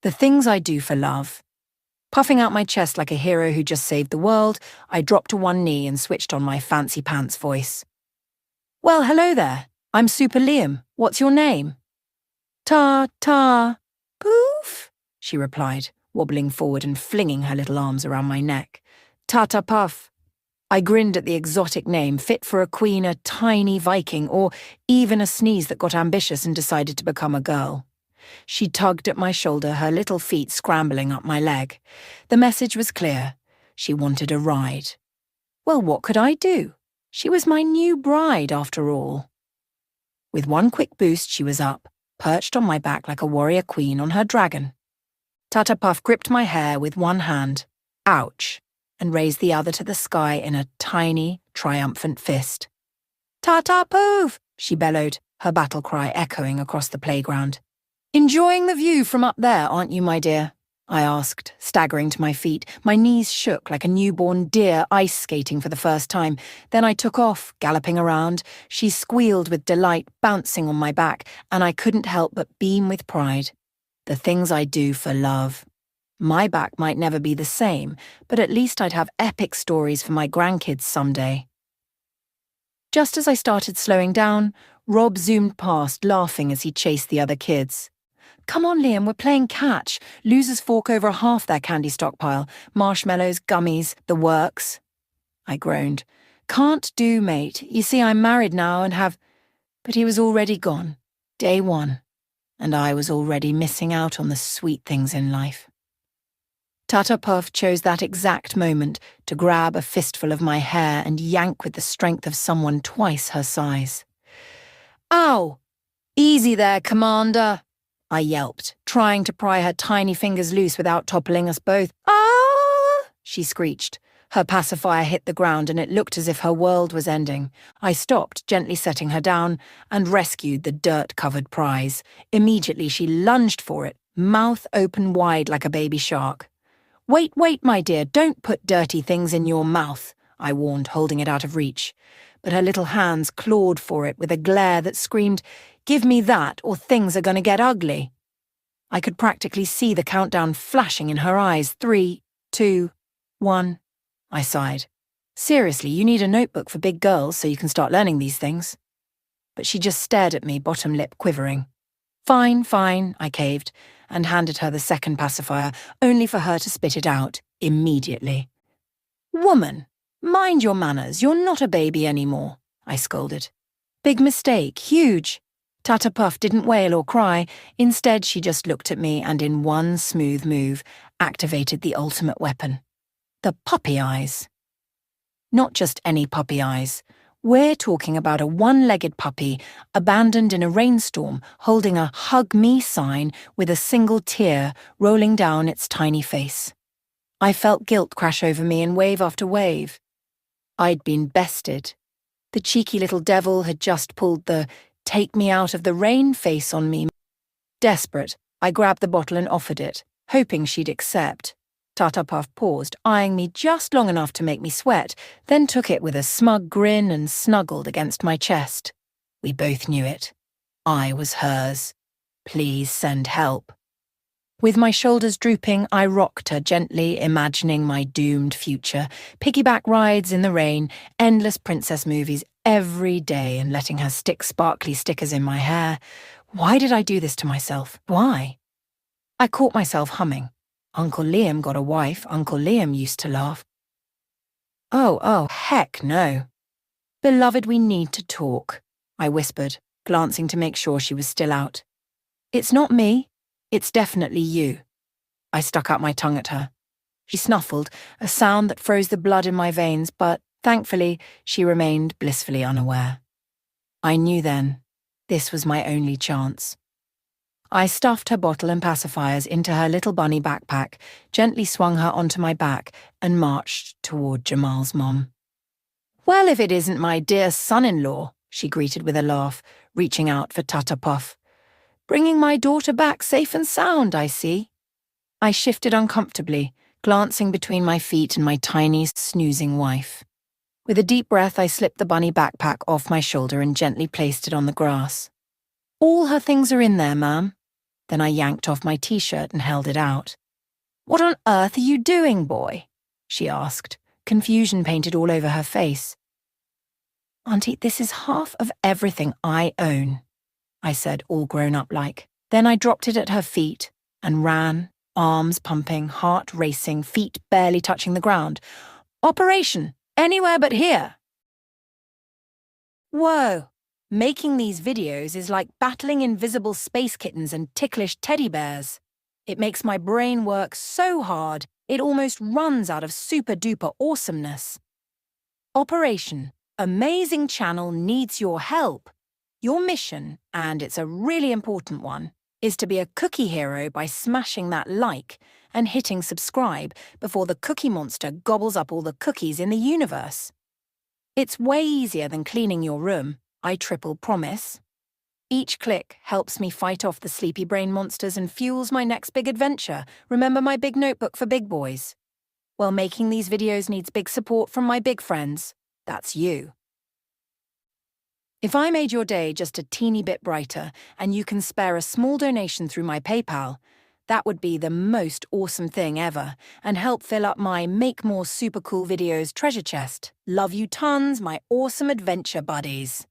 The things I do for love. Puffing out my chest like a hero who just saved the world, I dropped to one knee and switched on my fancy pants voice. Well, hello there. I'm Super Liam. What's your name? Tata Puf, she replied, wobbling forward and flinging her little arms around my neck. Tata Puf. I grinned at the exotic name, fit for a queen, a tiny Viking, or even a sneeze that got ambitious and decided to become a girl. She tugged at my shoulder, her little feet scrambling up my leg. The message was clear. She wanted a ride. Well, what could I do? She was my new bride, after all. With one quick boost, she was up, perched on my back like a warrior queen on her dragon. Tata Puf gripped my hair with one hand, ouch, and raised the other to the sky in a tiny, triumphant fist. Tata Puf, she bellowed, her battle cry echoing across the playground. Enjoying the view from up there, aren't you, my dear? I asked, staggering to my feet. My knees shook like a newborn deer ice skating for the first time. Then I took off, galloping around. She squealed with delight, bouncing on my back, and I couldn't help but beam with pride. The things I do for love. My back might never be the same, but at least I'd have epic stories for my grandkids someday. Just as I started slowing down, Rob zoomed past, laughing as he chased the other kids. Come on, Liam, we're playing catch. Losers fork over half their candy stockpile. Marshmallows, gummies, the works. I groaned. Can't do, mate. You see, I'm married now and have... But he was already gone. Day one. And I was already missing out on the sweet things in life. Tata Puf chose that exact moment to grab a fistful of my hair and yank with the strength of someone twice her size. Ow! Easy there, Commander, I yelped, trying to pry her tiny fingers loose without toppling us both. Ah! She screeched. Her pacifier hit the ground and it looked as if her world was ending. I stopped, gently setting her down, and rescued the dirt-covered prize. Immediately she lunged for it, mouth open wide like a baby shark. Wait, my dear, don't put dirty things in your mouth, I warned, holding it out of reach. But her little hands clawed for it with a glare that screamed, Give me that, or things are going to get ugly. I could practically see the countdown flashing in her eyes. 3, 2, 1. I sighed. Seriously, you need a notebook for big girls so you can start learning these things. But she just stared at me, bottom lip quivering. Fine, I caved, and handed her the second pacifier, only for her to spit it out immediately. Woman, mind your manners, you're not a baby anymore, I scolded. Big mistake, huge. Tata Puf didn't wail or cry. Instead, she just looked at me and in one smooth move, activated the ultimate weapon. The puppy eyes. Not just any puppy eyes. We're talking about a one-legged puppy abandoned in a rainstorm, holding a hug me sign with a single tear rolling down its tiny face. I felt guilt crash over me in wave after wave. I'd been bested. The cheeky little devil had just pulled the take me out of the rain face on me. Desperate, I grabbed the bottle and offered it, hoping she'd accept. Tata Puf paused, eyeing me just long enough to make me sweat, then took it with a smug grin and snuggled against my chest. We both knew it. I was hers. Please send help. With my shoulders drooping, I rocked her gently, imagining my doomed future. Piggyback rides in the rain, endless princess movies every day, and letting her stick sparkly stickers in my hair. Why did I do this to myself? Why? I caught myself humming. Uncle Liam got a wife. Uncle Liam used to laugh. Oh, heck no. Beloved, we need to talk, I whispered, glancing to make sure she was still out. It's not me. It's definitely you. I stuck out my tongue at her. She snuffled, a sound that froze the blood in my veins, but thankfully she remained blissfully unaware. I knew then, this was my only chance. I stuffed her bottle and pacifiers into her little bunny backpack, gently swung her onto my back, and marched toward Jamal's mom. Well, if it isn't my dear son-in-law, she greeted with a laugh, reaching out for Tata Puf. Bringing my daughter back safe and sound, I see. I shifted uncomfortably, glancing between my feet and my tiny, snoozing wife. With a deep breath, I slipped the bunny backpack off my shoulder and gently placed it on the grass. All her things are in there, ma'am. Then I yanked off my t-shirt and held it out. "What on earth are you doing, boy?" she asked, confusion painted all over her face. "Auntie, this is half of everything I own," I said, all grown up like. Then I dropped it at her feet and ran, arms pumping, heart racing, feet barely touching the ground. "Operation! Anywhere but here!" Whoa! Making these videos is like battling invisible space kittens and ticklish teddy bears. It makes my brain work so hard, it almost runs out of super-duper awesomeness. Operation, amazing channel needs your help. Your mission, and it's a really important one, is to be a cookie hero by smashing that like and hitting subscribe before the cookie monster gobbles up all the cookies in the universe. It's way easier than cleaning your room, I triple promise. Each click helps me fight off the sleepy brain monsters and fuels my next big adventure. Remember my big notebook for big boys? Well, making these videos needs big support from my big friends. That's you. If I made your day just a teeny bit brighter and you can spare a small donation through my PayPal, that would be the most awesome thing ever and help fill up my Make More Super Cool Videos treasure chest. Love you tons, my awesome adventure buddies.